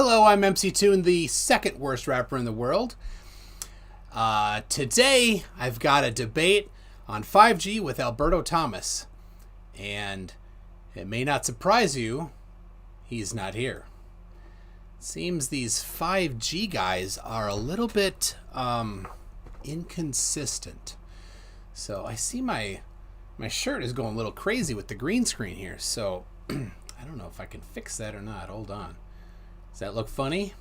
Hello, I'm MC Toon, the second worst rapper in the world. Today, I've got a debate on 5G with Alberto Thomas. And it may not surprise you, he's not here. Seems these 5G guys are a little bit inconsistent. So I see my shirt is going a little crazy with the green screen here. So I don't know if I can fix that or not. Hold on. Does that look funny?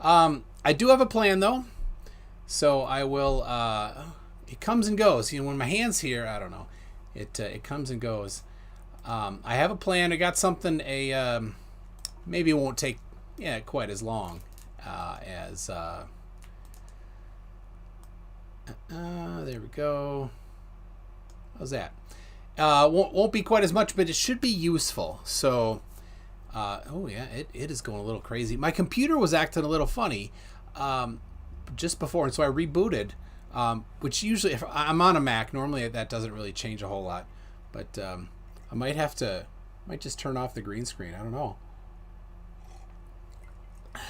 I do have a plan though. So I will, it comes and goes. You know, when my hand's here, I don't know. It comes and goes. I have a plan. I got something, maybe it won't take quite as long as, there we go. How's that? Won't be quite as much, but it should be useful. So, it is going a little crazy. My computer was acting a little funny just before, and so I rebooted, which usually, if I'm on a Mac, normally that doesn't really change a whole lot. But I might just turn off the green screen. I don't know.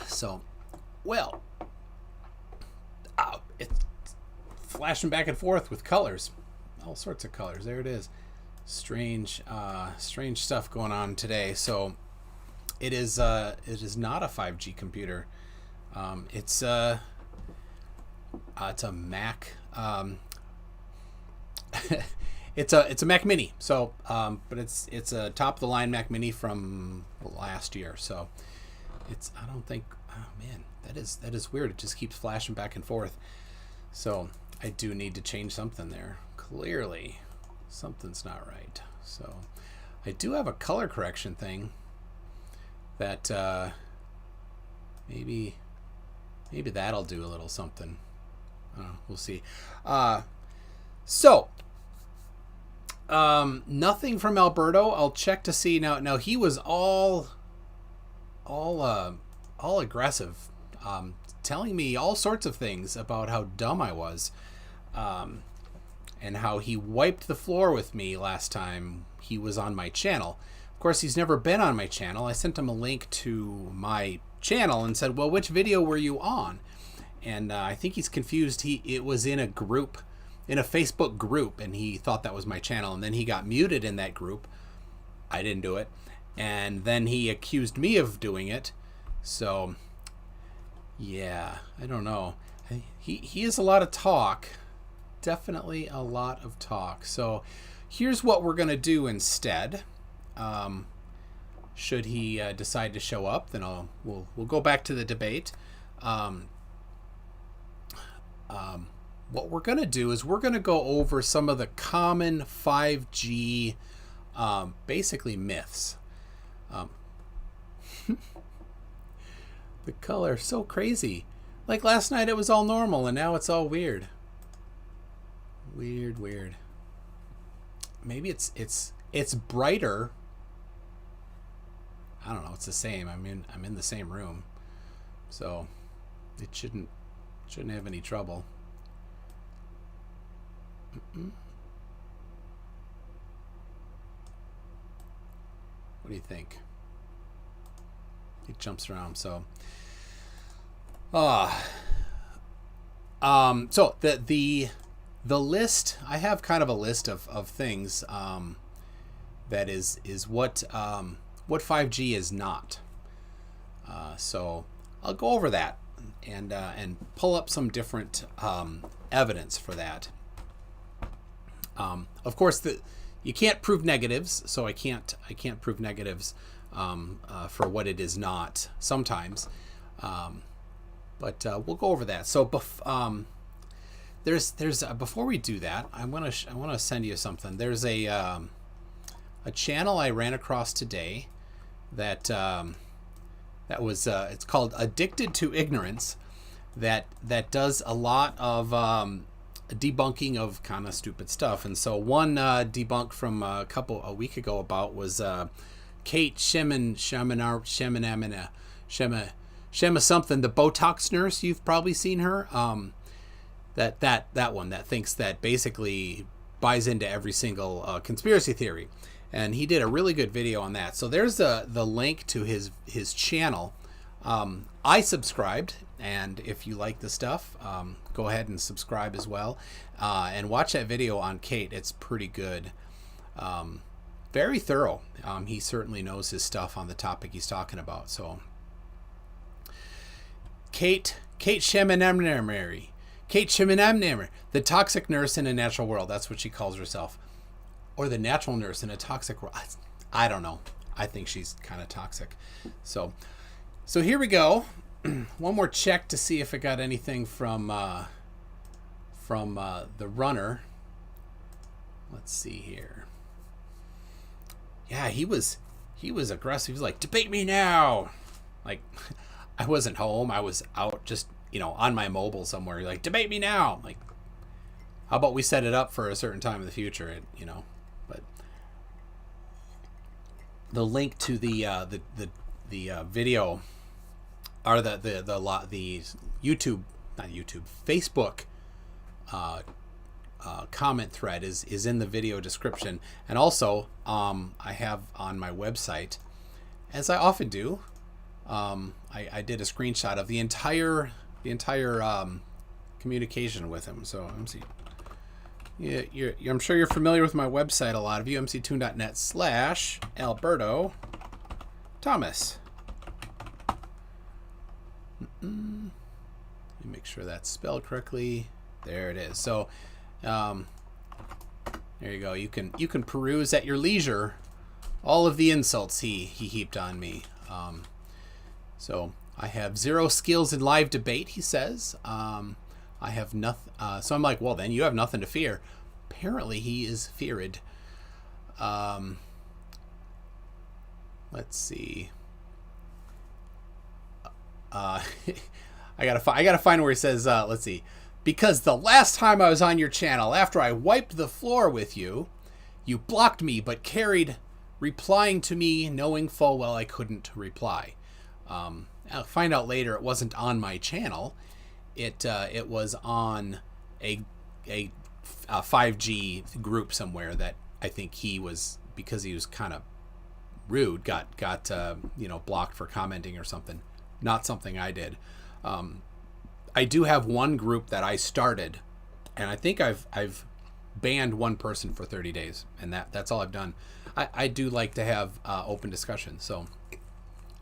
So, well, it's flashing back and forth with colors, all sorts of colors. There it is. Strange stuff going on today. So it is not a 5G computer. It's a Mac. It's a Mac Mini. So but it's a top of the line Mac Mini from last year. So I don't think. Oh man, that is weird. It just keeps flashing back and forth. So I do need to change something there. Clearly, something's not right. So I do have a color correction thing that maybe that'll do a little something. We'll see. So nothing from Alberto. I'll check to see. Now he was all aggressive, telling me all sorts of things about how dumb I was, and how he wiped the floor with me last time he was on my channel. Of course, he's never been on my channel. I sent him a link to my channel and said, well, which video were you on? And I think he's confused. It was in a group, in a Facebook group, and he thought that was my channel. And then he got muted in that group. I didn't do it. And then he accused me of doing it. So, yeah, I don't know. He has a lot of talk. Definitely a lot of talk. So here's what we're going to do instead. Should he decide to show up, then we'll go back to the debate. What we're going to do is we're going to go over some of the common 5G basically myths. The color so crazy. Like last night it was all normal and now it's all weird. Weird. Maybe it's brighter. I don't know. It's the same. I'm in the same room, so it shouldn't have any trouble. What do you think? It jumps around. So, so the list, I have kind of a list of things that is what 5G is not. So I'll go over that and pull up some different evidence for that. Of course, you can't prove negatives, so I can't prove negatives for what it is not sometimes. But we'll go over that. So there's before we do that, I want to send you something. There's a channel I ran across today that was it's called Addicted to Ignorance, that does a lot of debunking of kind of stupid stuff. And so one debunk from a week ago about was Kate Shema something, the Botox nurse. You've probably seen her. That one that thinks that basically buys into every single conspiracy theory. and he did a really good video on that. So there's the link to his channel. I subscribed, and if you like the stuff, go ahead and subscribe as well, and watch that video on Kate. It's pretty good. Very thorough. He certainly knows his stuff on the topic he's talking about. So Kate Sheminamnamary. Kate Sheminamnamary, the toxic nurse in a natural world. That's what she calls herself. Or the natural nurse in a toxic world. I don't know. I think she's kind of toxic. So here we go. One more check to see if I got anything from the runner. Let's see here. Yeah, he was aggressive. He was like, debate me now. Like, I wasn't home. I was out just, on my mobile somewhere. You're like, debate me now. I'm like, how about we set it up for a certain time in the future? But the link to the video, or the YouTube, not YouTube, Facebook comment thread is in the video description. And also I have on my website, as I often do, I did a screenshot of the entire communication with him. So MC, yeah, I'm sure you're familiar with my website, a lot of you, mctoon.net/Alberto Thomas. Let me make sure that's spelled correctly. There it is. So there you go. You can peruse at your leisure all of the insults he heaped on me. So I have 0 skills in live debate, he says. I have nothing. So I'm like, well, then you have nothing to fear. Apparently he is feared. Let's see. I gotta find where he says, let's see. Because the last time I was on your channel, after I wiped the floor with you, you blocked me but carried replying to me knowing full well I couldn't reply. I'll find out later it wasn't on my channel. It was on a 5G group somewhere that I think he was, because he was kind of rude, got blocked for commenting or something. Not something I did. I do have one group that I started, and I think I've banned one person for 30 days, and that's all I've done. I do like to have open discussion. So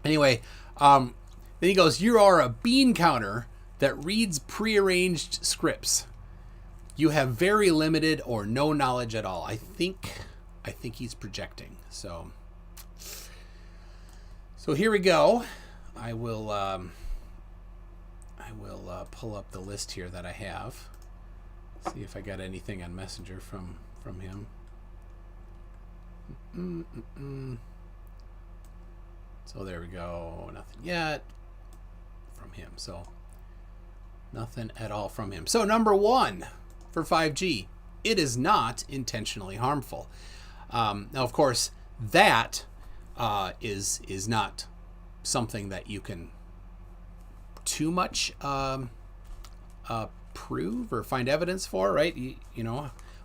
anyway, then he goes, you are a bean counter that reads prearranged scripts. You have very limited or no knowledge at all. I think he's projecting. So here we go. I will pull up the list here that I have. See if I got anything on Messenger from him. So there we go. Nothing yet from him. So nothing at all from him. So number 1 for 5G, it is not intentionally harmful. Now, of course, that is not something that you can too much prove or find evidence for, right?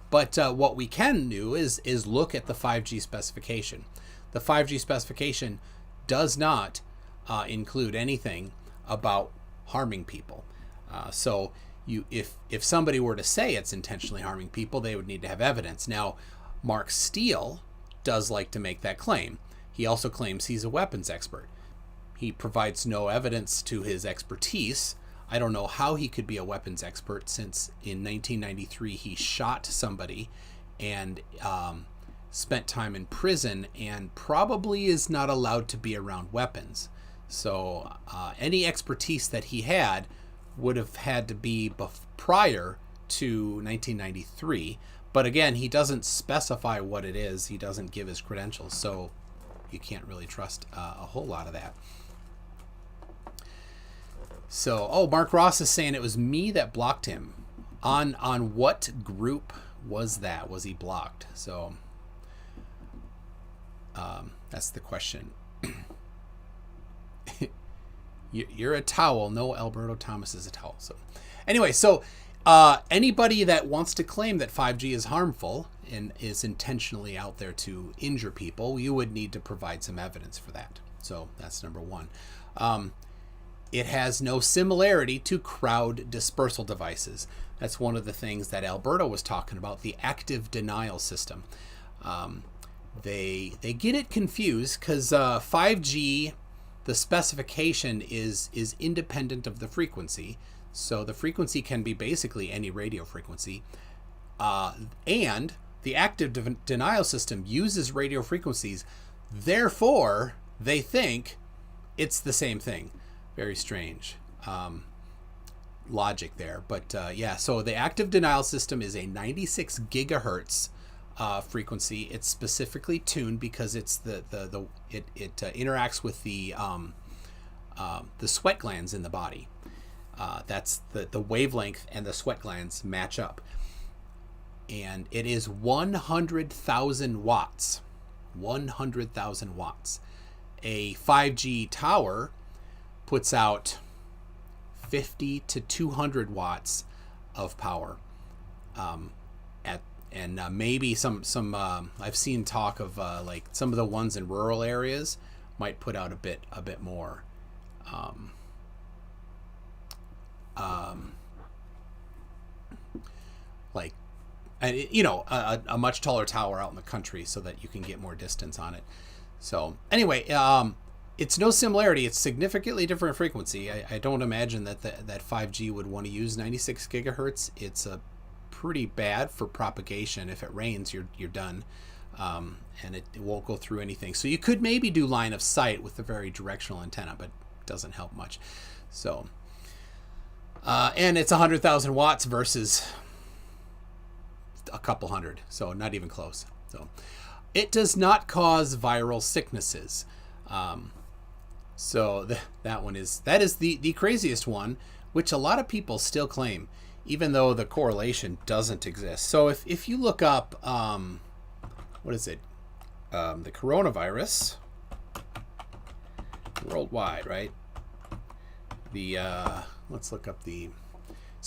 But what we can do is look at the 5G specification. The 5G specification does not include anything about harming people. So if somebody were to say it's intentionally harming people, they would need to have evidence. Now, Mark Steele does like to make that claim. He also claims he's a weapons expert. He provides no evidence to his expertise. I don't know how he could be a weapons expert, since in 1993 he shot somebody and spent time in prison and probably is not allowed to be around weapons. So any expertise that he had would have had to be prior to 1993. But again, he doesn't specify what it is. He doesn't give his credentials, so you can't really trust a whole lot of that. So, Mark Ross is saying it was me that blocked him. On what group was that? Was he blocked? So, that's the question. You're a towel. No, Alberto Thomas is a towel. So, anyway, anybody that wants to claim that 5G is harmful and is intentionally out there to injure people, you would need to provide some evidence for that. So that's number one. It has no similarity to crowd dispersal devices. That's one of the things that Alberto was talking about, the active denial system. They get it confused because 5G, the specification is independent of the frequency. So the frequency can be basically any radio frequency. And the active denial system uses radio frequencies. Therefore, they think it's the same thing. Very strange logic there. But yeah, so the active denial system is a 96 gigahertz frequency. It's specifically tuned because it's it interacts with the sweat glands in the body. That's the wavelength and the sweat glands match up. And it is 100,000 watts. 100,000 watts. A 5G tower puts out 50 to 200 watts of power. Maybe some I've seen talk of like some of the ones in rural areas might put out a bit more. Like, you know, a much taller tower out in the country so that you can get more distance on it. So anyway, it's no similarity. It's significantly different frequency. I don't imagine that 5G would want to use 96 gigahertz. It's pretty bad for propagation. If it rains, you're done, and it won't go through anything. So you could maybe do line of sight with a very directional antenna, but it doesn't help much. So, and it's 100,000 watts versus a couple hundred, so not even close. So it does not cause viral sicknesses. So that is the craziest one, which a lot of people still claim, even though the correlation doesn't exist. So if you look up, what is it? The coronavirus worldwide, right? Let's look up the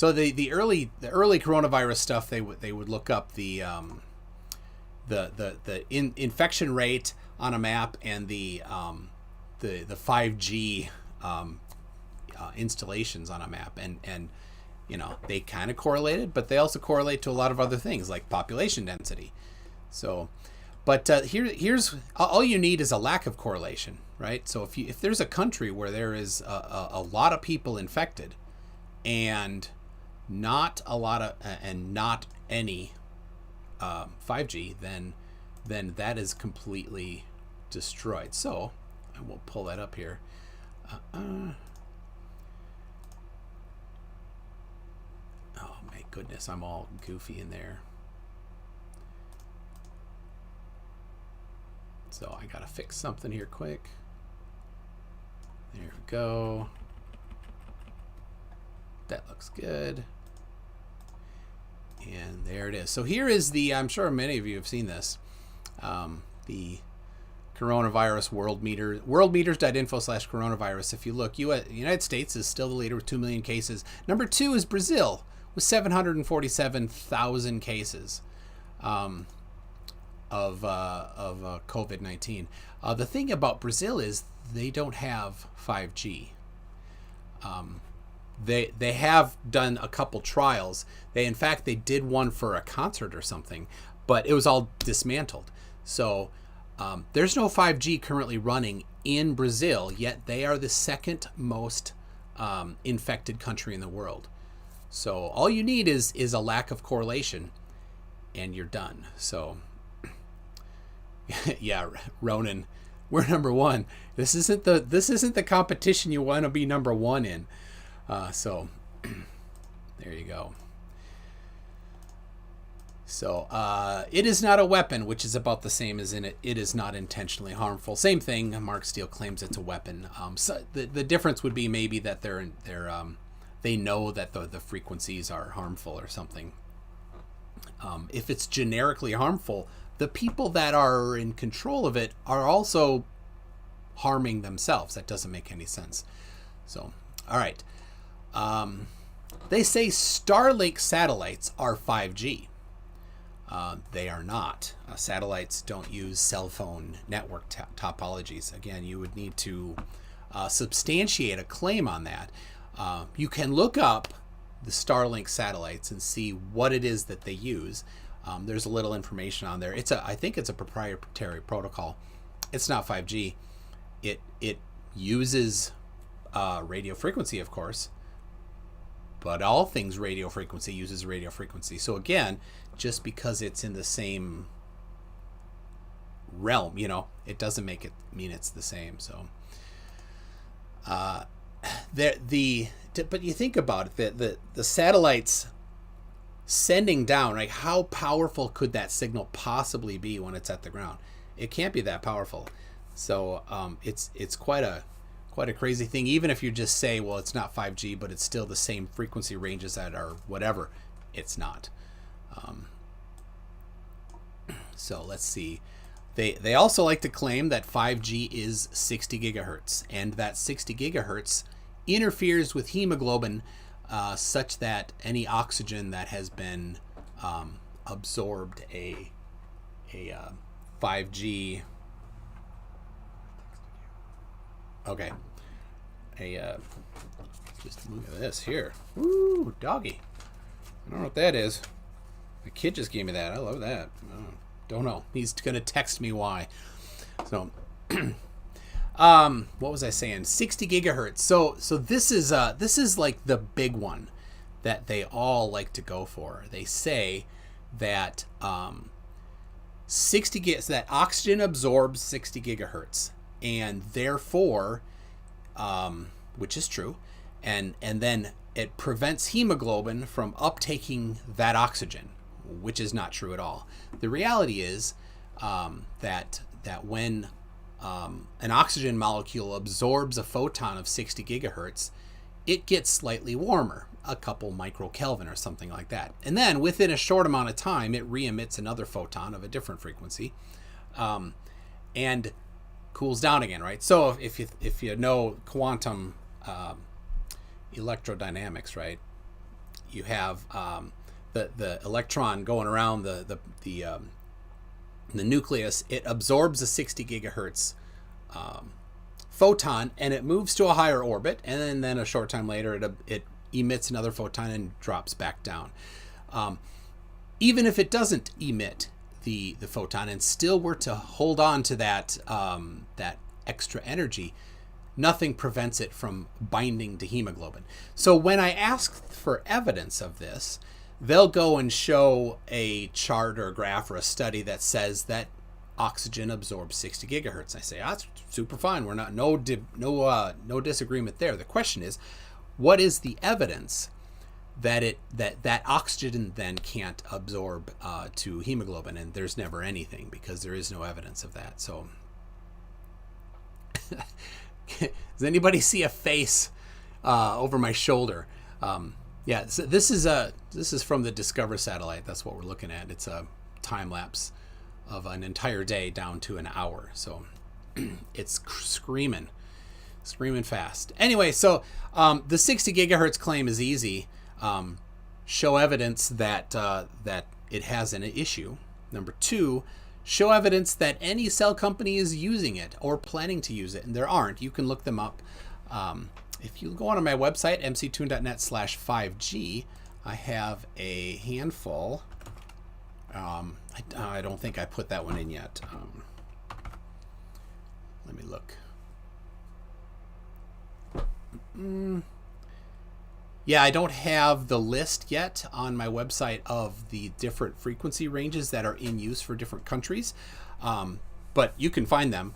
early coronavirus stuff. They would look up the infection rate on a map and the 5G installations on a map, and you know, they kind of correlated, but they also correlate to a lot of other things like population density. So, but here's all you need is a lack of correlation, right? So if there's a country where there is a lot of people infected and not any 5G, then that is completely destroyed. So I will pull that up here. Oh my goodness, I'm all goofy in there. So I gotta fix something here quick. There we go. That looks good. And there it is. So here is I'm sure many of you have seen this, the coronavirus world meter, worldmeters.info/coronavirus. If you look, United States is still the leader with 2 million cases. Number 2 is Brazil with 747,000 cases of COVID-19. The thing about Brazil is they don't have 5G. They have done a couple trials. They did one for a concert or something, but it was all dismantled. So there's no 5G currently running in Brazil, yet they are the second most infected country in the world. So all you need is a lack of correlation, and you're done. So yeah, Ronan, we're number 1. This isn't the competition you want to be number 1 in. So there you go. So it is not a weapon, which is about the same as in it is not intentionally harmful. Same thing. Mark Steele claims it's a weapon. So the difference would be maybe that they know that the frequencies are harmful or something. If it's generically harmful, the people that are in control of it are also harming themselves. That doesn't make any sense. So, all right. They say Starlink satellites are 5G. They are not. Satellites don't use cell phone network topologies. Again, you would need to substantiate a claim on that. You can look up the Starlink satellites and see what it is that they use. There's a little information on there. I think it's a proprietary protocol. It's not 5G. It uses radio frequency, of course, but all things radio frequency uses radio frequency. So again, just because it's in the same realm, it doesn't make it mean it's the same. So but you think about it, the satellites sending down, right? How powerful could that signal possibly be when it's at the ground? It can't be that powerful. So it's quite a crazy thing. Even if you just say, well, it's not 5G, but it's still the same frequency ranges that are whatever, it's not. So let's see. They also like to claim that 5G is 60 gigahertz, and that 60 gigahertz interferes with hemoglobin such that any oxygen that has been absorbed a 5G. Okay. Just look at this here. Woo, doggy. I don't know what that is. The kid just gave me that. I love that. Don't know. He's gonna text me why. So, what was I saying? 60 gigahertz. So this is like the big one that they all like to go for. They say that that oxygen absorbs 60 gigahertz, and therefore, which is true, and then it prevents hemoglobin from uptaking that oxygen, which is not true at all. The reality is that when an oxygen molecule absorbs a photon of 60 gigahertz, it gets slightly warmer, a couple microkelvin or something like that. And then within a short amount of time, it re-emits another photon of a different frequency and cools down again, right? So if you know quantum electrodynamics, right, you have the electron going around the nucleus. It absorbs a 60 gigahertz photon, and it moves to a higher orbit, and then a short time later it emits another photon and drops back down. Even if it doesn't emit the photon and still were to hold on to that extra energy, nothing prevents it from binding to hemoglobin. So when I ask for evidence of this, they'll go and show a chart or a graph or a study that says that oxygen absorbs 60 gigahertz. I say, that's super fine. We're not no disagreement there. The question is, what is the evidence that that oxygen then can't absorb to hemoglobin? And there's never anything, because there is no evidence of that. So does anybody see a face over my shoulder? Yeah, so this is from the Discover satellite. That's what we're looking at. It's a time lapse of an entire day down to an hour. So it's screaming fast. Anyway, so the 60 gigahertz claim is easy. Show evidence that it has an issue. Number 2, show evidence that any cell company is using it or planning to use it, and there aren't. You can look them up. If you go on my website, mctoon.net/5G, I have a handful. I don't think I put that one in yet. Let me look. Yeah, I don't have the list yet on my website of the different frequency ranges that are in use for different countries, but you can find them.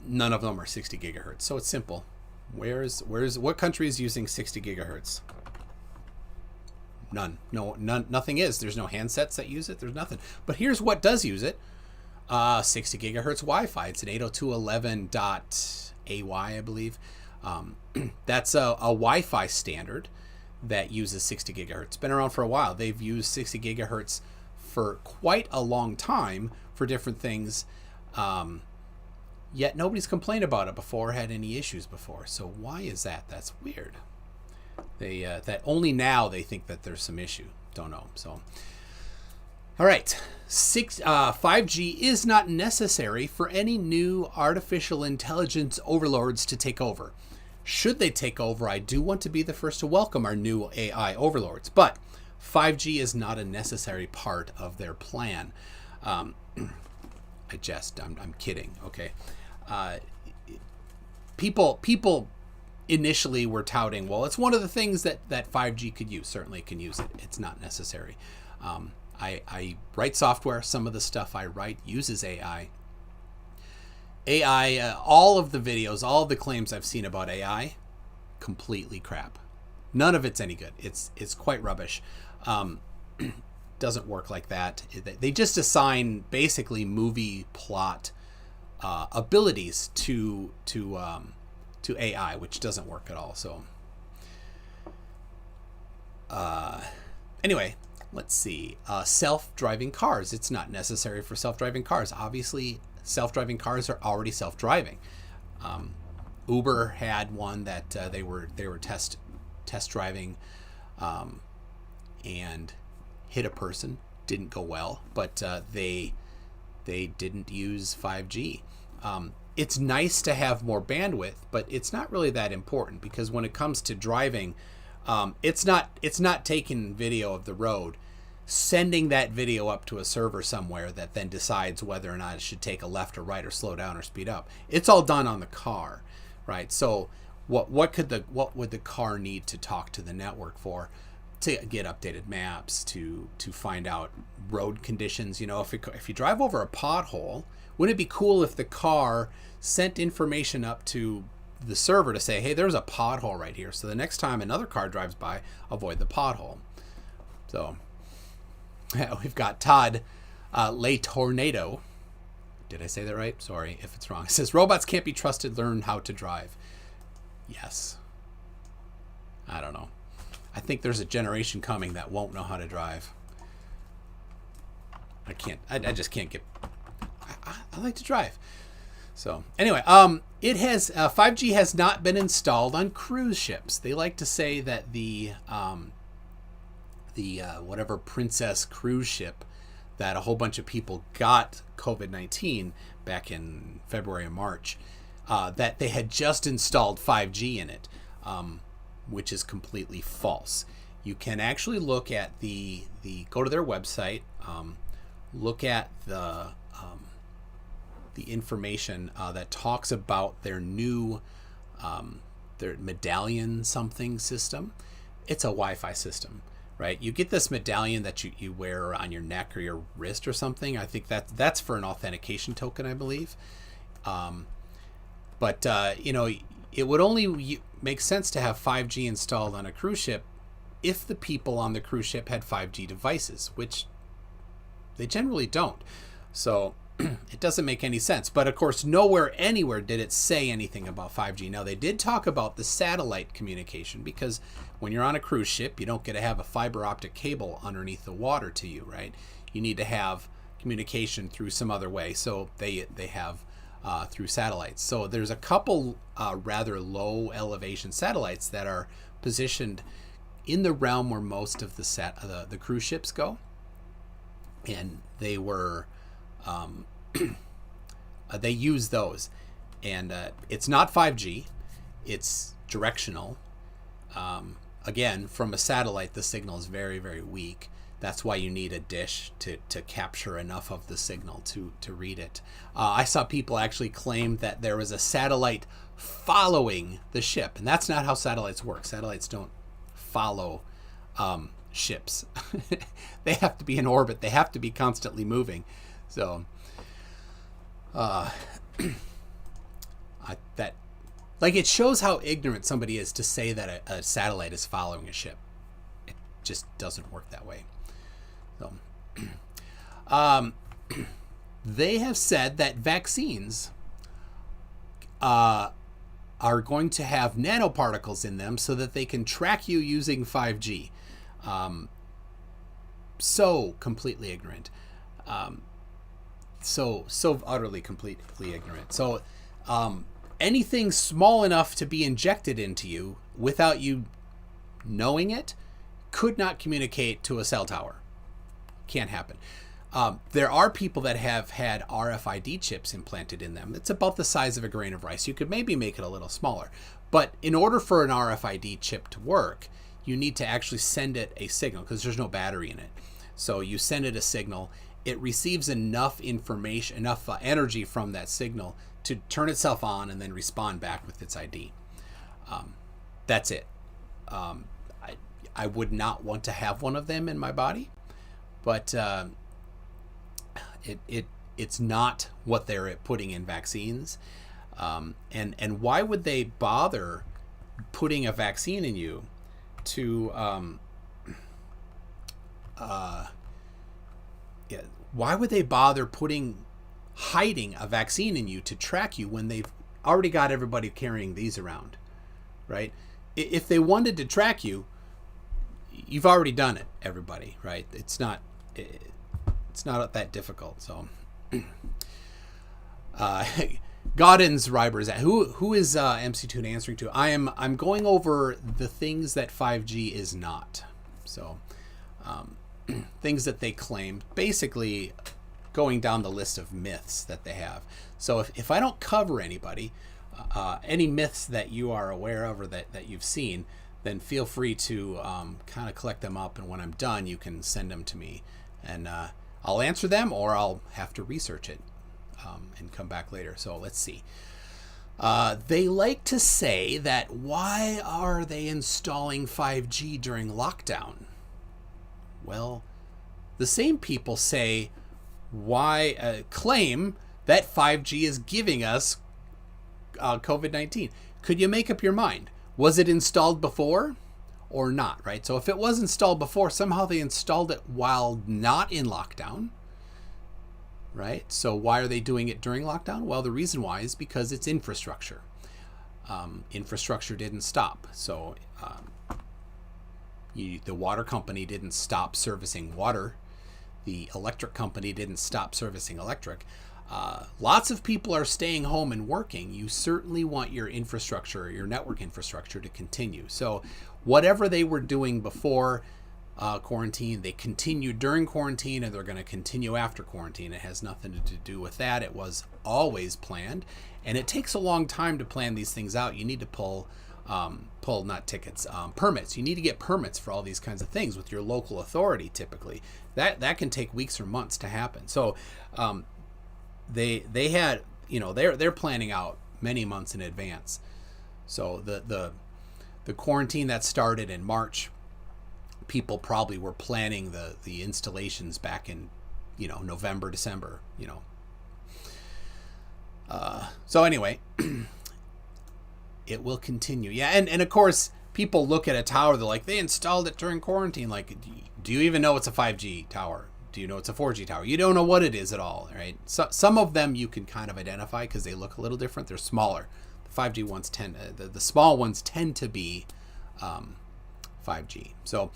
None of them are 60 gigahertz, so it's simple. What country is using 60 gigahertz? None. Nothing is. There's no handsets that use it. There's nothing. But here's what does use it. 60 gigahertz Wi-Fi. It's an 802.11.AY, I believe. That's a Wi-Fi standard that uses 60 gigahertz. It's been around for a while. They've used 60 gigahertz for quite a long time for different things. Yet nobody's complained about it before, had any issues before. So why is that? That's weird. They that only now they think that there's some issue. Don't know. So All right. 5G is not necessary for any new artificial intelligence overlords to take over. Should they take over, I do want to be the first to welcome our new AI overlords. But 5G is not a necessary part of their plan. I'm kidding. Okay. People initially were touting, well, it's one of the things that 5G could use. Certainly can use it. It's not necessary. I write software. Some of the stuff I write uses AI. All of the videos, all of the claims I've seen about AI, completely crap. None of it's any good. It's quite rubbish. Doesn't work like that. They just assign basically movie plot abilities to AI, which doesn't work at all. So anyway, let's see. Self-driving cars. It's not necessary for self-driving cars. Obviously, self-driving cars are already self-driving. Uber had one that they were test driving and hit a person. Didn't go well, but they didn't use 5G. It's nice to have more bandwidth, but it's not really that important, because when it comes to driving, it's not taking video of the road, sending that video up to a server somewhere that then decides whether or not it should take a left or right or slow down or speed up. It's all done on the car, right? So what would the car need to talk to the network for? To get updated maps, to find out road conditions. You know, if you drive over a pothole, wouldn't it be cool if the car sent information up to the server to say, hey, there's a pothole right here, so the next time another car drives by, avoid the pothole. So we've got Todd Le Tornado. Did I say that right? Sorry if it's wrong. It says, robots can't be trusted, learn how to drive. Yes. I don't know. I think there's a generation coming that won't know how to drive. I just can't get, I like to drive. So anyway, it has, 5G has not been installed on cruise ships. They like to say that the whatever Princess cruise ship that a whole bunch of people got COVID-19 back in February and March, that they had just installed 5G in it. Which is completely false. You can actually look at go to their website, look at the information that talks about their new their medallion something system. It's a Wi-Fi system, right? You get this medallion that you wear on your neck or your wrist or something. I think that's for an authentication token, I believe. But you know, it would only make sense to have 5G installed on a cruise ship if the people on the cruise ship had 5G devices, which they generally don't. So it doesn't make any sense. But of course, anywhere did it say anything about 5G. Now, they did talk about the satellite communication, because when you're on a cruise ship, you don't get to have a fiber optic cable underneath the water to you, right? You need to have communication through some other way. So they have through satellites. So there's a couple rather low elevation satellites that are positioned in the realm where most of the cruise ships go, and they were they use those, and it's not 5G, it's directional. Again, from a satellite, the signal is very, very weak. That's why you need a dish to capture enough of the signal to read it. I saw people actually claim that there was a satellite following the ship, and that's not how satellites work. Satellites don't follow ships. They have to be in orbit. They have to be constantly moving. So it shows how ignorant somebody is to say that a satellite is following a ship. It just doesn't work that way. So, they have said that vaccines are going to have nanoparticles in them so that they can track you using 5G. So completely ignorant. So utterly completely ignorant. So anything small enough to be injected into you without you knowing it could not communicate to a cell tower. Can't happen. There are people that have had RFID chips implanted in them. It's about the size of a grain of rice. You could maybe make it a little smaller. But in order for an RFID chip to work, you need to actually send it a signal because there's no battery in it. So you send it a signal. It receives enough information, enough energy from that signal to turn itself on and then respond back with its ID. That's it. I would not want to have one of them in my body, but it's not what they're putting in vaccines. And why would they bother putting a vaccine in you to why would they bother hiding a vaccine in you to track you when they've already got everybody carrying these around, right? If they wanted to track you, you've already done it, everybody, right? It's not that difficult. So Godin's Rybers, who is MC Tune answering to? I'm going over the things that 5G is not. So things that they claim, basically going down the list of myths that they have. So if I don't cover anybody, any myths that you are aware of or that you've seen, then feel free to kind of collect them up, and when I'm done, you can send them to me, and I'll answer them, or I'll have to research it and come back later. So let's see. They like to say that why are they installing 5G during lockdown? Well, the same people say claim that 5G is giving us COVID-19. Could you make up your mind? Was it installed before or not, right? So if it was installed before, somehow they installed it while not in lockdown, right? So why are they doing it during lockdown? Well, the reason why is because it's infrastructure. Infrastructure didn't stop. So the water company didn't stop servicing water. The electric company didn't stop servicing electric. Lots of people are staying home and working. You certainly want your infrastructure, your network infrastructure, to continue. So whatever they were doing before quarantine, they continued during quarantine, and they're going to continue after quarantine. It has nothing to do with that. It was always planned, and it takes a long time to plan these things out. You need to pull not tickets, permits. You need to get permits for all these kinds of things with your local authority. Typically, that can take weeks or months to happen. So they had, they're planning out many months in advance. So the quarantine that started in March, people probably were planning the installations back in November, December. So anyway. It will continue. Yeah, and of course, people look at a tower, they're like, they installed it during quarantine. Like, do you even know it's a 5G tower? Do you know it's a 4G tower? You don't know what it is at all, right? So, some of them you can kind of identify because they look a little different. They're smaller. The 5G ones the small ones tend to be 5G. So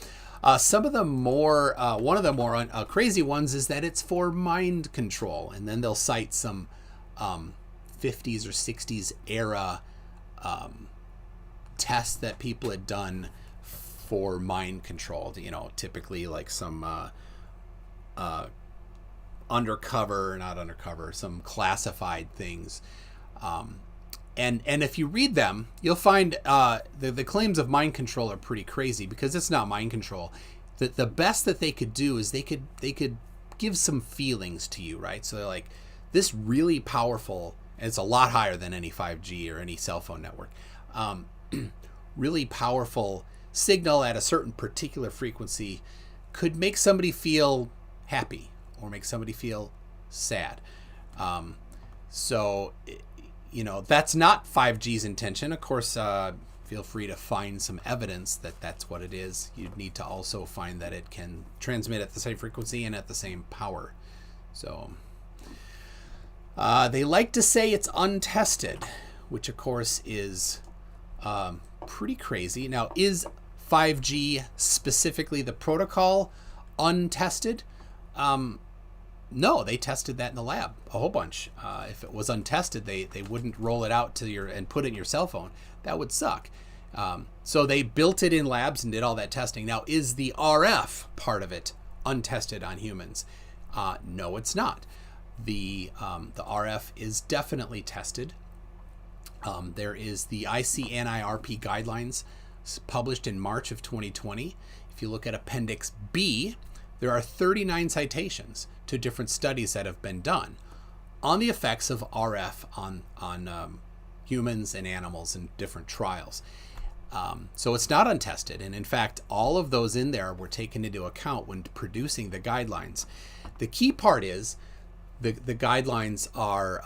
some of the more, one of the more crazy ones is that it's for mind control. And then they'll cite some 50s or 60s era tests that people had done for mind control, typically like some some classified things. And if you read them, you'll find the claims of mind control are pretty crazy because it's not mind control. The best that they could do is they could give some feelings to you, right? So they're like, this really powerful, and it's a lot higher than any 5G or any cell phone network, really powerful signal at a certain particular frequency could make somebody feel happy or make somebody feel sad. So that's not 5G's intention. Of course, feel free to find some evidence that that's what it is. You'd need to also find that it can transmit at the same frequency and at the same power. So they like to say it's untested, which of course is pretty crazy. Now, is 5G, specifically the protocol, untested? No, they tested that in the lab a whole bunch. If it was untested, they wouldn't roll it out and put it in your cell phone. That would suck. So they built it in labs and did all that testing. Now, is the RF part of it untested on humans? No, it's not. The RF is definitely tested. There is the ICNIRP guidelines published in March of 2020. If you look at Appendix B, there are 39 citations to different studies that have been done on the effects of RF on humans and animals in different trials. So it's not untested. And in fact, all of those in there were taken into account when producing the guidelines. The key part is the guidelines are,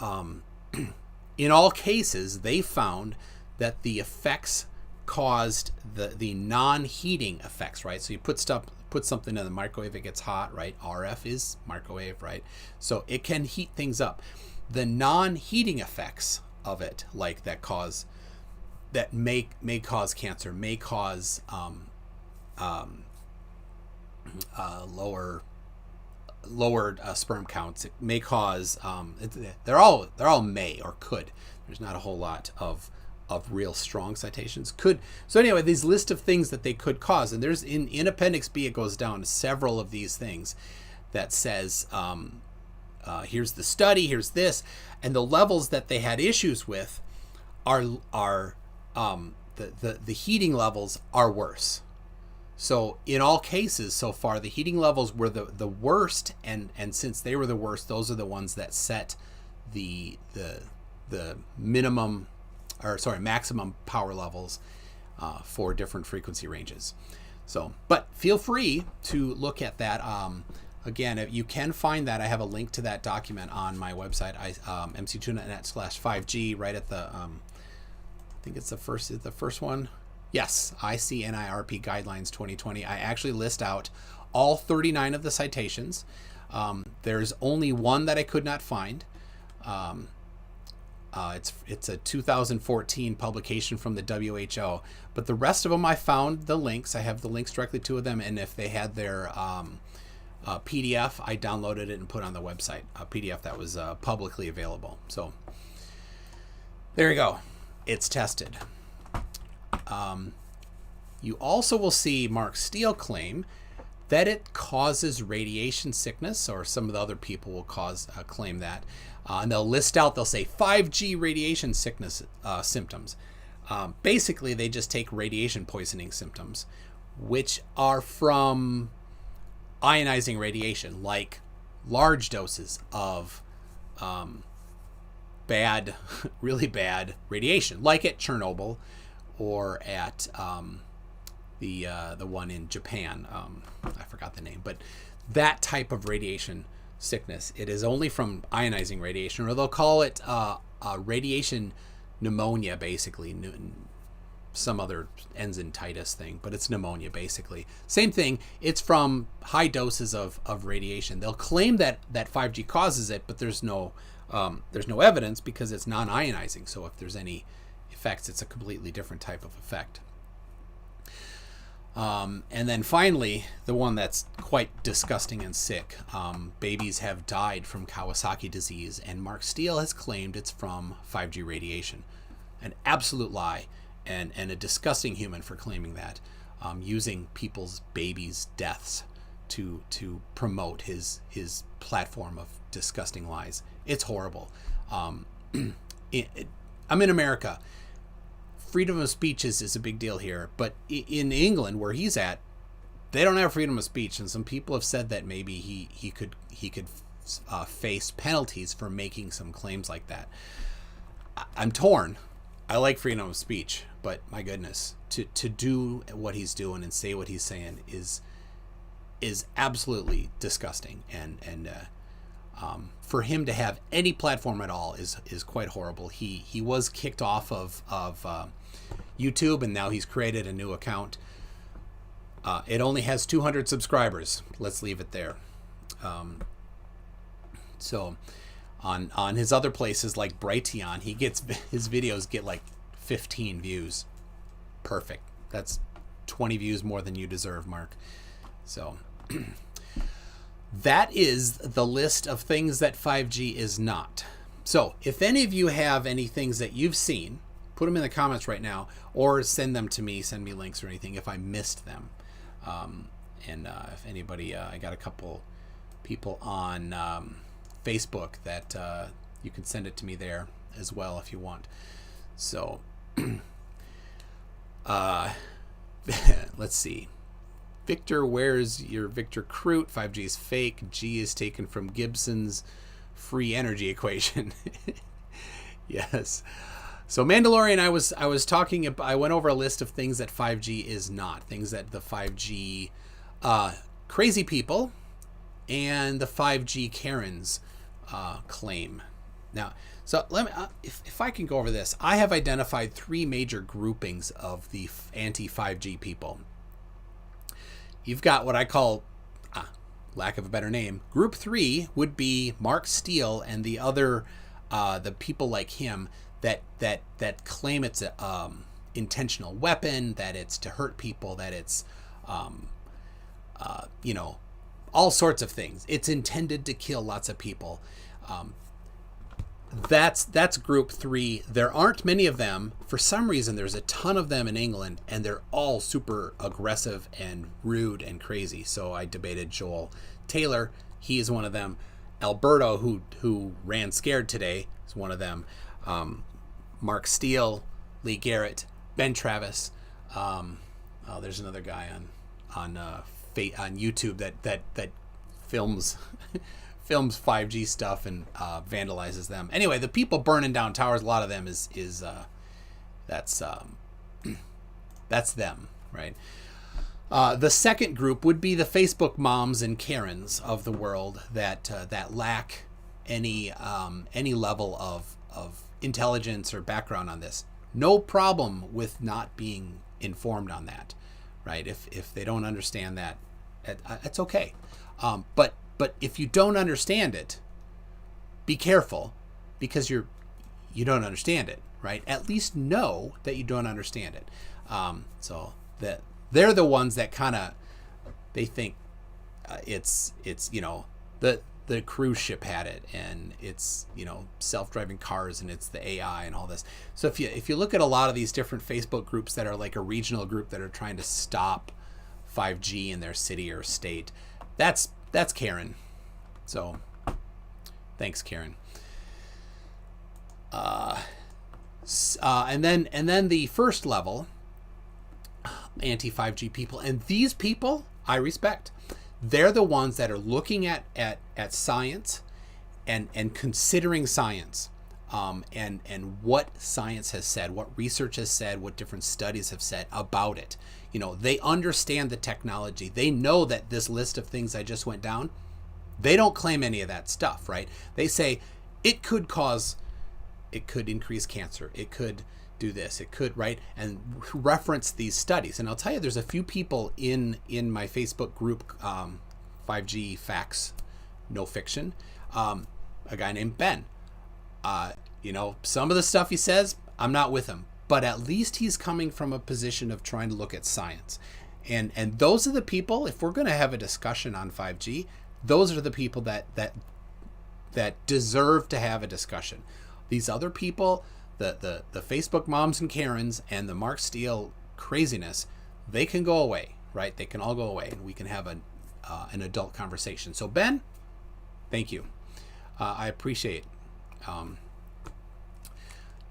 in all cases, they found that the effects caused the non-heating effects, right? So you put something in the microwave, it gets hot, right? RF is microwave, right? So it can heat things up. The non-heating effects of it, like that may cause cancer, may cause lowered sperm counts. It may cause they're all may or could. There's not a whole lot of real strong citations. Could. So anyway, these list of things that they could cause, and there's in Appendix B, it goes down to several of these things that says here's the study, here's this, and the levels that they had issues with are the heating levels are worse. So in all cases so far, the heating levels were the worst, and since they were the worst, those are the ones that set the maximum power levels for different frequency ranges. So, but feel free to look at that. Again, you can find that. I have a link to that document on my website, mc2.net/5G, right at the, I think it's the first one. Yes, ICNIRP Guidelines 2020. I actually list out all 39 of the citations. There's only one that I could not find. It's a 2014 publication from the WHO, but the rest of them I found the links. I have the links directly to them, and if they had their PDF, I downloaded it and put on the website, a PDF that was publicly available. So there you go. It's tested. You also will see Mark Steele claim that it causes radiation sickness, or some of the other people will claim that. And they'll list out, they'll say 5G radiation sickness symptoms. Basically, they just take radiation poisoning symptoms, which are from ionizing radiation, like large doses of really bad radiation, like at Chernobyl or at the one in Japan. I forgot the name, but that type of radiation sickness, it is only from ionizing radiation, or they'll call it radiation pneumonia, basically. Some other enzymatitis thing, but it's pneumonia basically. Same thing, it's from high doses of radiation. They'll claim that 5G causes it, but there's no evidence because it's non-ionizing. So if there's any effects, it's a completely different type of effect. And then finally, the one that's quite disgusting and sick. Babies have died from Kawasaki disease, and Mark Steele has claimed it's from 5G radiation. An absolute lie, and a disgusting human for claiming that, using people's babies' deaths to promote his platform of disgusting lies. It's horrible. I'm in America. Freedom of speech is a big deal here, but in England, where he's at, they don't have freedom of speech, and some people have said that maybe he could face penalties for making some claims like that. I'm torn. I like freedom of speech, but my goodness, to do what he's doing and say what he's saying is absolutely disgusting, and for him to have any platform at all is quite horrible. He was kicked off of YouTube, and now he's created a new account. It only has 200 subscribers. Let's leave it there. So on his other places like Brighteon, his videos get like 15 views. Perfect. That's 20 views more than you deserve, Mark. So that is the list of things that 5G is not. So if any of you have any things that you've seen, put them in the comments right now, or send them to me, send me links or anything if I missed them. If anybody, I got a couple people on Facebook that you can send it to me there as well if you want. So let's see. Victor, where's your Victor Crute? 5G is fake. G is taken from Gibson's free energy equation. Yes. So Mandalorian, I was talking about, I went over a list of things that 5G is not, things that the 5G crazy people and the 5G Karens claim. Now, so let me, if I can go over this, I have identified 3 major groupings of the anti-5G people. You've got what I call, lack of a better name, Group 3 would be Mark Steele and the other, the people like him that claim it's a intentional weapon, that it's to hurt people, that it's, you know, all sorts of things. It's intended to kill lots of people. That's Group 3. There aren't many of them. For some reason, there's a ton of them in England, and they're all super aggressive and rude and crazy. So I debated Joel Taylor. He is one of them. Alberto, who ran scared today, is one of them. Mark Steele, Lee Garrett, Ben Travis. There's another guy on YouTube that films films 5G stuff and vandalizes them. Anyway, the people burning down towers, a lot of them is that's them, right? The second group would be the Facebook moms and Karens of the world that lack any level of intelligence or background on this. No problem with not being informed on that, right? If they don't understand that, it's okay. But if you don't understand it, be careful, because you don't understand it, right? At least know that you don't understand it. So that they're the ones that kind of, they think it's you know, the cruise ship had it, and it's, you know, self-driving cars, and it's the AI and all this. So if you look at a lot of these different Facebook groups that are like a regional group that are trying to stop 5G in their city or state, that's Karen. So thanks, Karen. And then the first level anti-5G people, and these people I respect. They're the ones that are looking at science and considering science, and what science has said, what research has said, what different studies have said about it. You know, they understand the technology. They know that this list of things I just went down, they don't claim any of that stuff, right? They say it could increase cancer. It could do this. It could, right? And reference these studies. And I'll tell you, there's a few people in my Facebook group, 5G Facts, No Fiction, a guy named Ben. You know, some of the stuff he says, I'm not with him. But at least he's coming from a position of trying to look at science. And those are the people, if we're going to have a discussion on 5G, those are the people that deserve to have a discussion. These other people, the Facebook moms and Karens and the Mark Steele craziness, they can go away, right? They can all go away, and we can have an adult conversation. So Ben, thank you. I appreciate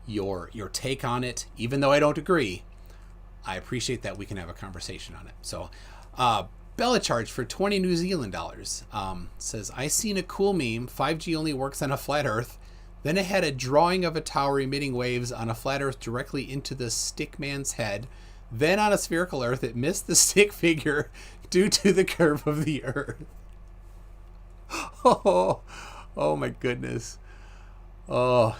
your take on it, even though I don't agree. I appreciate that we can have a conversation on it. So Bella Charge for 20 New Zealand dollars says, I seen a cool meme. 5G only works on a flat earth. Then it had a drawing of a tower emitting waves on a flat earth directly into the stick man's head. Then on a spherical earth, it missed the stick figure due to the curve of the earth. Oh my goodness. Oh.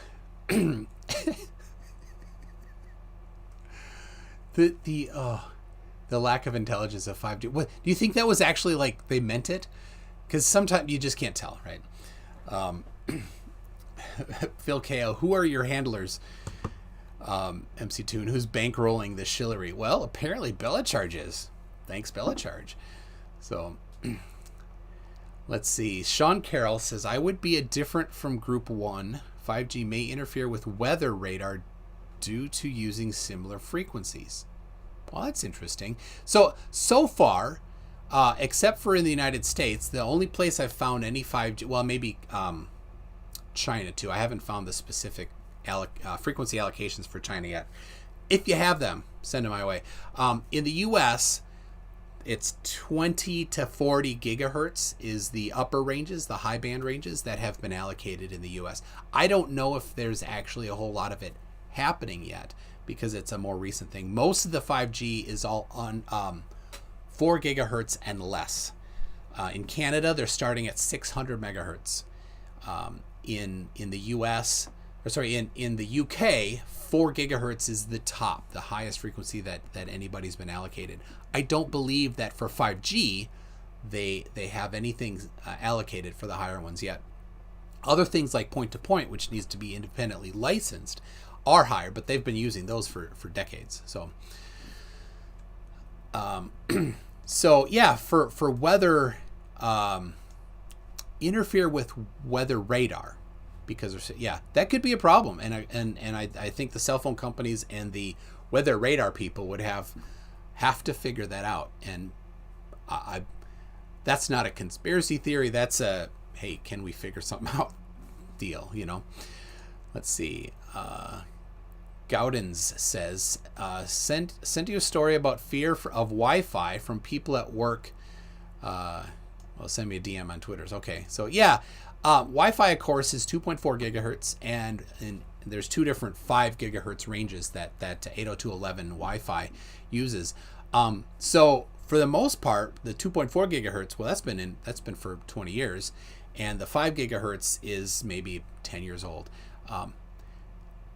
The lack of intelligence of 5G. What do you think that was actually, like, they meant it? Because sometimes you just can't tell, right? Phil Ko, who are your handlers? MC Toon, who's bankrolling the shillery? Well, apparently Bella Charge is. Thanks, Bella Charge. So let's see. Sean Carroll says, I would be a different from Group 1. 5G may interfere with weather radar due to using similar frequencies. Well, that's interesting. So far, Except for in the United States, the only place I've found any 5G, well, maybe China too. I haven't found the specific frequency allocations for China yet. If you have them, send them my way. In the U.S., it's 20 to 40 gigahertz is the upper ranges, the high band ranges that have been allocated in the U.S. I don't know if there's actually a whole lot of it happening yet because it's a more recent thing. Most of the 5G is all on 4 gigahertz and less. In Canada, they're starting at 600 megahertz. In the U.S., or sorry, in the UK, 4 gigahertz is the top, the highest frequency that anybody's been allocated. I don't believe that for 5G, they have anything allocated for the higher ones yet. Other things like point-to-point, which needs to be independently licensed, are higher, but they've been using those for decades. So, so yeah, for weather, interfere with weather radar. Because that could be a problem, and I think the cell phone companies and the weather radar people would have to figure that out. And that's not a conspiracy theory. That's a hey, can we figure something out deal? Let's see. Gaudens says sent you a story about fear of Wi-Fi from people at work. Well, send me a DM on Twitter. Okay, so yeah. Wi-Fi, of course, is 2.4 gigahertz, and there's two different 5 gigahertz ranges that 802.11 Wi-Fi uses. So for the most part, the 2.4 gigahertz, well, that's been for 20 years, and the 5 gigahertz is maybe 10 years old,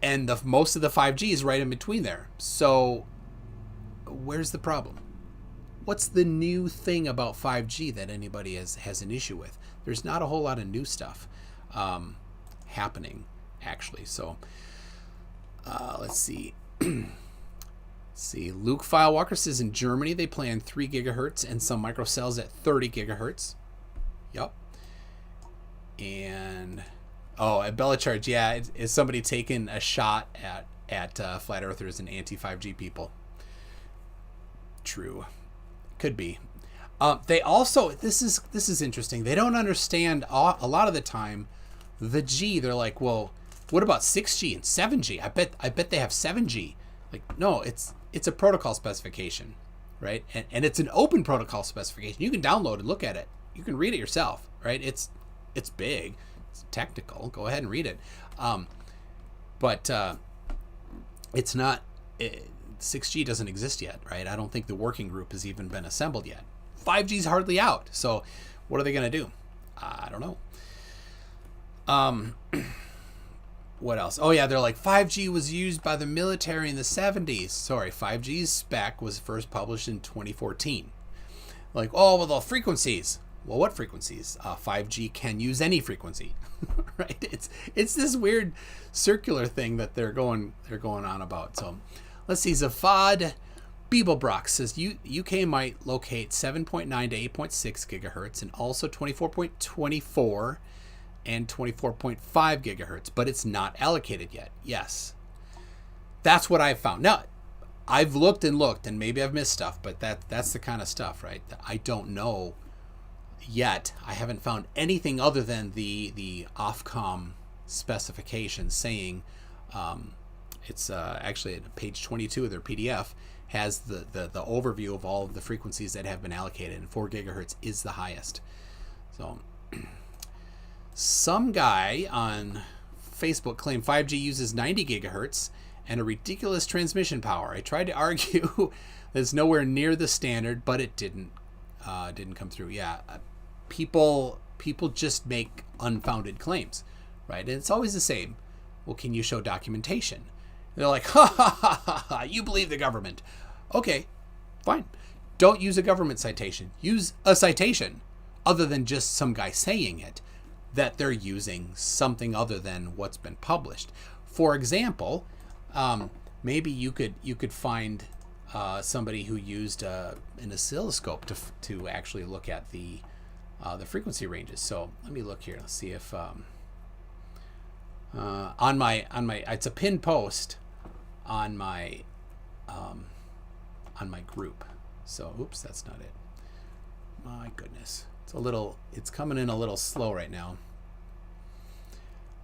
and most of the 5G is right in between there. So where's the problem? What's the new thing about 5G that anybody has an issue with? There's not a whole lot of new stuff happening, actually. So let's see. Luke Filewalker says in Germany they plan 3 gigahertz and some microcells at 30 gigahertz. Yep. And at Bellicharge, yeah, is somebody taking a shot at flat earthers and anti-5G people? True. Could be. They also, this is interesting. They don't understand a lot of the time the G. They're like, well, what about 6G and 7G? I bet they have 7G. Like, no, it's a protocol specification, right? And it's an open protocol specification. You can download and look at it. You can read it yourself, right? It's big. It's technical. Go ahead and read it. But it's not. 6G doesn't exist yet, right? I don't think the working group has even been assembled yet. 5G's hardly out. So what are they going to do? I don't know. What else? Oh, yeah, they're like 5G was used by the military in the 70s. Sorry, 5G's spec was first published in 2014. Like, oh, well, the frequencies. Well, what frequencies? 5G can use any frequency, right? It's this weird circular thing that they're going on about. So let's see. Zafad Beeblebrock says UK might locate 7.9 to 8.6 gigahertz and also 24.24 and 24.5 gigahertz, but it's not allocated yet. Yes. That's what I've found. Now, I've looked, and maybe I've missed stuff, but that's the kind of stuff, right? I don't know yet. I haven't found anything other than the Ofcom specification saying it's actually at page 22 of their PDF has the overview of all of the frequencies that have been allocated, and 4 gigahertz is the highest. So some guy on Facebook claimed 5G uses 90 gigahertz and a ridiculous transmission power. I tried to argue that it's nowhere near the standard, but it didn't come through. Yeah, people just make unfounded claims, right? And it's always the same. Well, can you show documentation? They're like, ha, you believe the government. Okay, fine. Don't use a government citation. Use a citation other than just some guy saying it, that they're using something other than what's been published. For example, maybe you could find somebody who used an oscilloscope to actually look at the frequency ranges. So let me look here. Let's see if on my it's a pinned post on my group. So oops, that's not it. My goodness. It's coming in a little slow right now.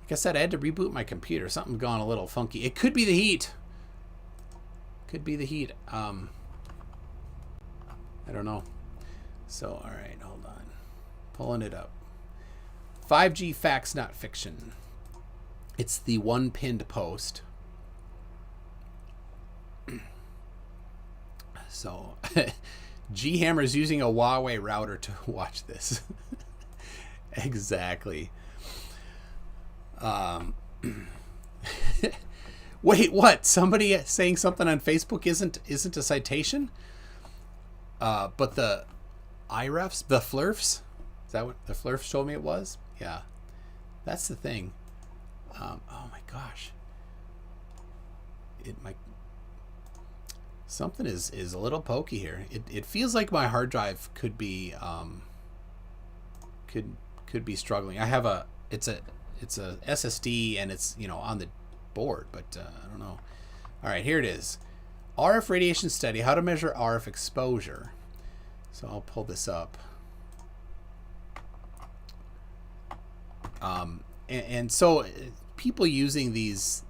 Like I said, I had to reboot my computer. Something's gone a little funky. It could be the heat. Could be the heat. I don't know. So, all right, hold on. Pulling it up. 5G facts, not fiction. It's the one pinned post. So, G-Hammer's using a Huawei router to watch this. Exactly. Wait, what? Somebody saying something on Facebook isn't a citation? But the IREFs, the flurfs, is that what the flurfs told me it was? Yeah, that's the thing. Oh my gosh, something is a little pokey here. It feels like my hard drive could be could be struggling. I have it's a SSD and it's on the board, but I don't know. All right, here it is. RF radiation study, how to measure RF exposure. So I'll pull this up. And so people using these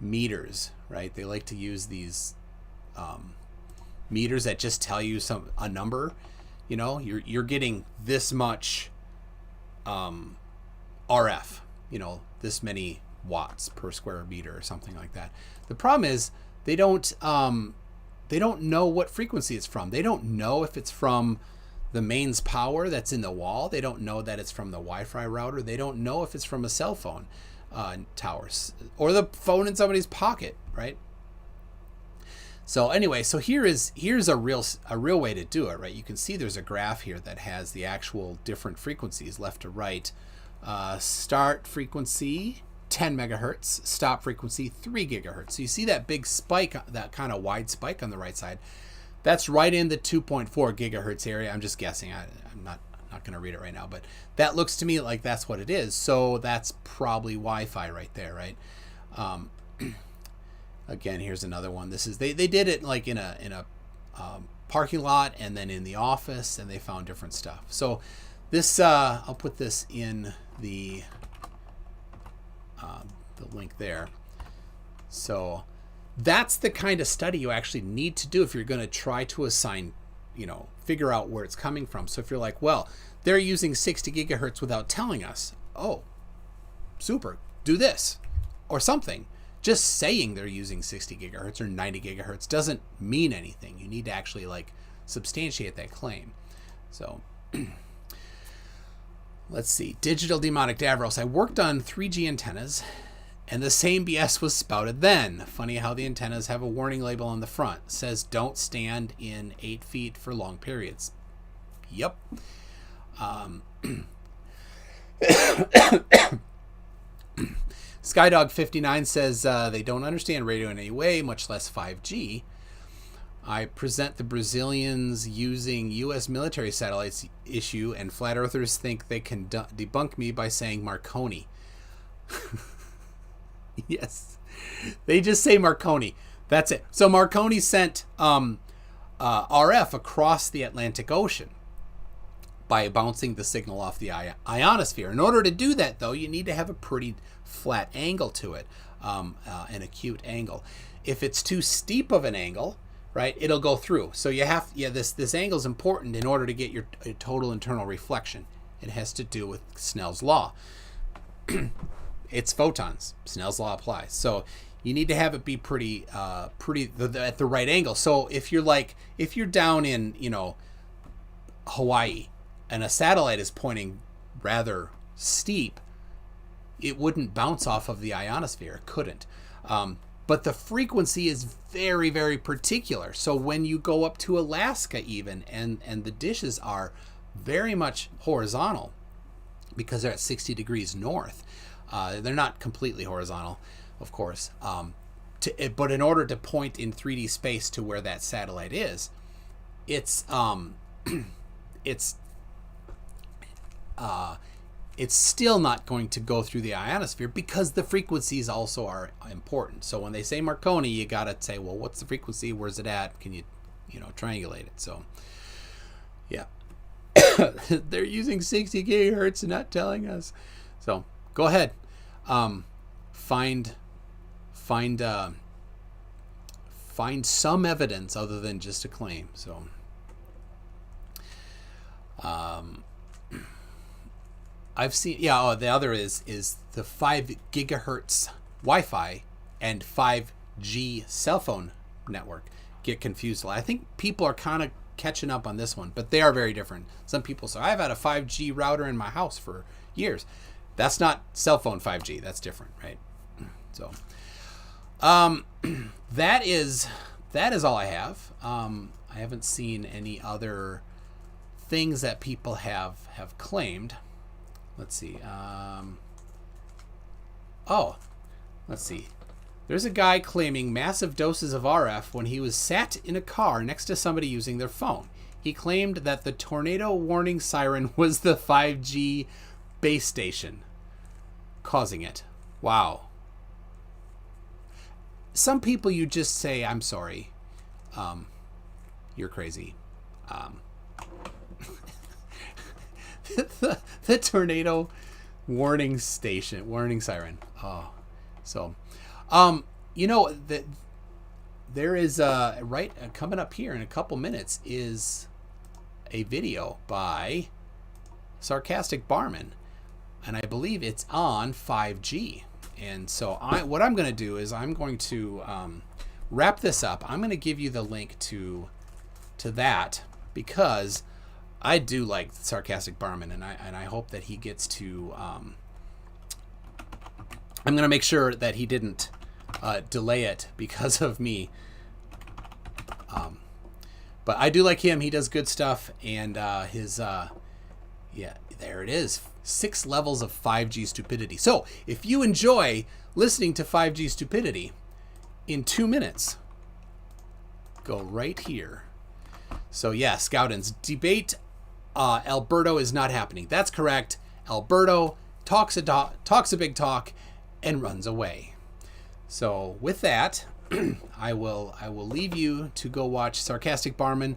meters, right? They like to use these meters that just tell you a number. You're getting this much RF, this many watts per square meter or something like that. The problem is they don't know what frequency it's from. They don't know if it's from the mains power that's in the wall. They don't know that it's from the Wi-Fi router. They don't know if it's from a cell phone towers or the phone in somebody's pocket, right? So anyway, so here's a real way to do it, right? You can see there's a graph here that has the actual different frequencies left to right. Start frequency 10 megahertz, stop frequency 3 gigahertz. So you see that big spike, that kind of wide spike on the right side. That's right in the 2.4 gigahertz area. I'm just guessing. I'm not going to read it right now, but that looks to me like that's what it is. So that's probably Wi-Fi right there, right? Again, here's another one. This is they did it like in a parking lot and then in the office, and they found different stuff. So this I'll put this in the link there. So that's the kind of study you actually need to do if you're going to try to assign, figure out where it's coming from. So if you're like, well, they're using 60 gigahertz without telling us, oh, super, do this or something. Just saying they're using 60 gigahertz or 90 gigahertz doesn't mean anything. You need to actually substantiate that claim. So let's see. Digital Demonic Davros. I worked on 3G antennas and the same BS was spouted then. Funny how the antennas have a warning label on the front. It says don't stand in 8 feet for long periods. Yep. Skydog59 says they don't understand radio in any way, much less 5G. I present the Brazilians using U.S. military satellites issue, and flat earthers think they can debunk me by saying Marconi. Yes, they just say Marconi. That's it. So Marconi sent RF across the Atlantic Ocean by bouncing the signal off the ionosphere. In order to do that, though, you need to have a pretty flat angle to it, an acute angle. If it's too steep of an angle, right, it'll go through. So you have, this angle is important in order to get your total internal reflection. It has to do with Snell's law. It's photons. Snell's law applies. So you need to have it be pretty at the right angle. So if you're down in, Hawaii, and a satellite is pointing rather steep, it wouldn't bounce off of the ionosphere. It couldn't. But the frequency is very, very particular. So when you go up to Alaska even, and the dishes are very much horizontal because they're at 60 degrees north. They're not completely horizontal, of course. But in order to point in 3D space to where that satellite is, it's still not going to go through the ionosphere because the frequencies also are important. So when they say Marconi, you got to say, well, what's the frequency? Where's it at? Can you triangulate it? So Yeah. They're using 60 gigahertz and not telling us. So go ahead. Find some evidence other than just a claim. So I've seen, the other is the 5 gigahertz Wi-Fi and 5G cell phone network get confused a lot. I think people are kind of catching up on this one, but they are very different. Some people say, I've had a 5G router in my house for years. That's not cell phone 5G. That's different, right? So that is all I have. I haven't seen any other things that people have claimed. Let's see. Let's see. There's a guy claiming massive doses of RF when he was sat in a car next to somebody using their phone. He claimed that the tornado warning siren was the 5G base station causing it. Wow. Some people you just say, I'm sorry. You're crazy. The tornado warning siren. Oh, so, that there is coming up here in a couple minutes is a video by Sarcastic Barman, and I believe it's on 5G. And so what I'm going to do is I'm going to wrap this up. I'm going to give you the link to that because I do like Sarcastic Barman, and I hope that he gets to. I'm going to make sure that he didn't delay it because of me. But I do like him. He does good stuff, and his there it is. 6 levels of 5G stupidity. So if you enjoy listening to 5G stupidity, in 2 minutes, go right here. So yeah, Scoutins, debate Alberto is not happening. That's correct. Alberto talks a big talk and runs away. So with that, I will leave you to go watch Sarcastic Barman.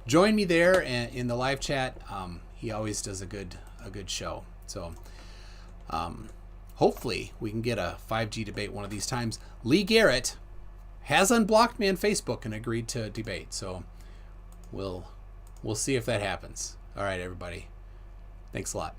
Join me there in the live chat. He always does a good show. So hopefully we can get a 5G debate one of these times. Lee Garrett has unblocked me on Facebook and agreed to debate. So we'll see if that happens. All right, everybody. Thanks a lot.